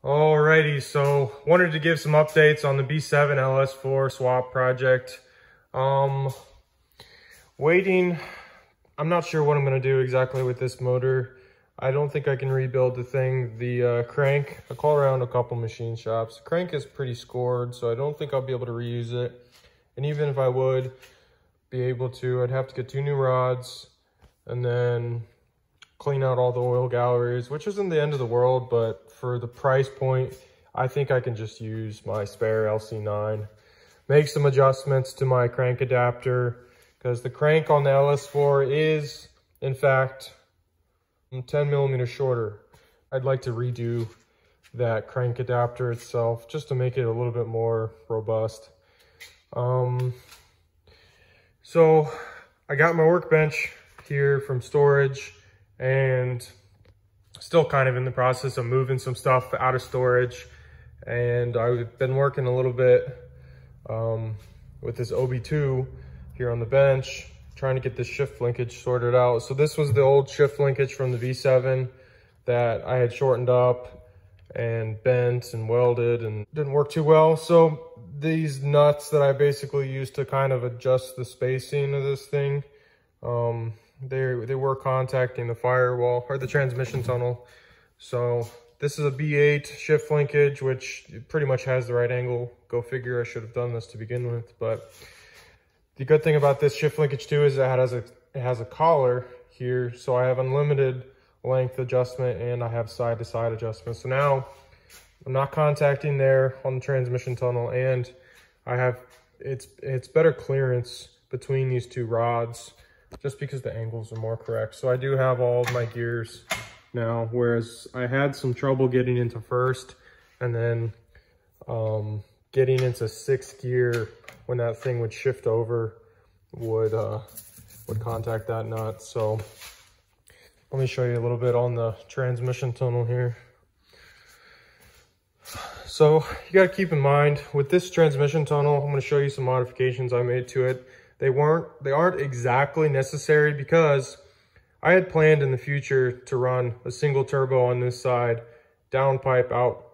Alrighty, so wanted to give some updates on the B7 LS4 swap project. Waiting, I'm not sure what I'm gonna do exactly with this motor. I don't think I can rebuild the thing. The crank, I call around a couple machine shops. The crank is pretty scored, so I don't think I'll be able to reuse it. And even if I would be able to, I'd have to get 2 new rods and then clean out all the oil galleries, which isn't the end of the world, but for the price point, I think I can just use my spare LC9. Make some adjustments to my crank adapter, because the crank on the LS4 is, in fact, 10 millimeters shorter. I'd like to redo that crank adapter itself just to make it a little bit more robust. So I got my workbench here from storage, and still kind of in the process of moving some stuff out of storage. And I've been working a little bit with this OB2 here on the bench, trying to get this shift linkage sorted out. So this was the old shift linkage from the V7 that I had shortened up and bent and welded and didn't work too well. So these nuts that I basically used to kind of adjust the spacing of this thing, they were contacting the firewall or the transmission tunnel. So this is a B8 shift linkage, which pretty much has the right angle. Go figure, I should have done this to begin with. But the good thing about this shift linkage too is it has a collar here, so I have unlimited length adjustment and I have side to side adjustment. So now I'm not contacting there on the transmission tunnel, and I have it's better clearance between these 2 rods, just because the angles are more correct. So I do have all of my gears now, whereas I had some trouble getting into first and then getting into 6th gear when that thing would shift over would contact that nut. So let me show you a little bit on the transmission tunnel here. So you got to keep in mind with this transmission tunnel, I'm going to show you some modifications I made to it. They aren't exactly necessary, because I had planned in the future to run a single turbo on this side, downpipe out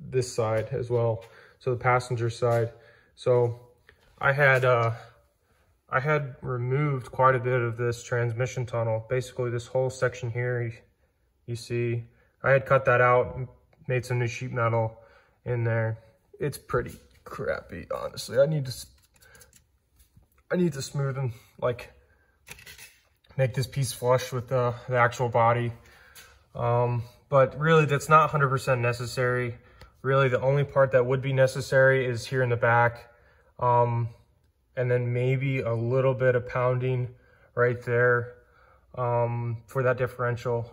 this side as well, so the passenger side. So I had removed quite a bit of this transmission tunnel. Basically this whole section here, you see, I had cut that out and made some new sheet metal in there. It's pretty crappy, honestly. I need to smooth and make this piece flush with the actual body. But really that's not 100% necessary. Really the only part that would be necessary is here in the back. And then maybe a little bit of pounding right there for that differential.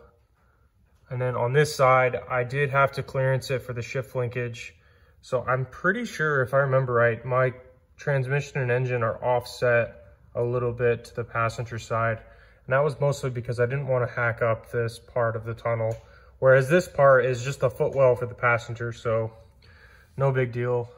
And then on this side, I did have to clearance it for the shift linkage. So I'm pretty sure, if I remember right, my transmission and engine are offset a little bit to the passenger side. And that was mostly because I didn't want to hack up this part of the tunnel. Whereas this part is just a footwell for the passenger, so no big deal.